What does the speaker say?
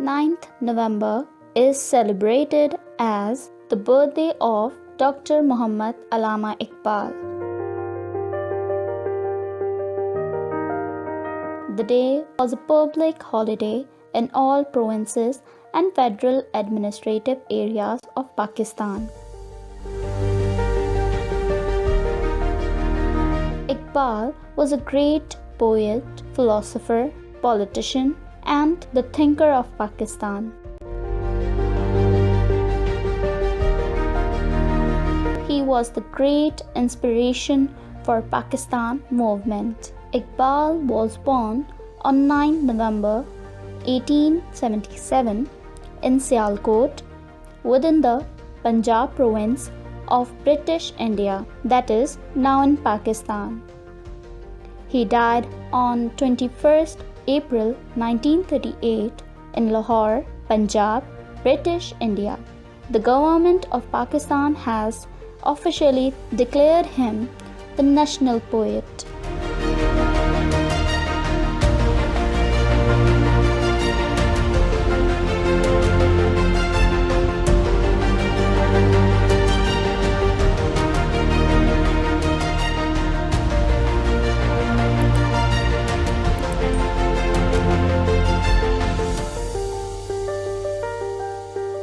9th November is celebrated as the birthday of Dr. Muhammad Allama Iqbal. The day was a public holiday in all provinces and federal administrative areas of Pakistan. Iqbal was a great poet, philosopher, politician, and the thinker of Pakistan. He was the great inspiration for Pakistan movement. Iqbal was born on 9 November 1877 in Sialkot within the Punjab province of British India, that is now in Pakistan. He died on 21st April 1938 in Lahore, Punjab, British India. The government of Pakistan has officially declared him the national poet.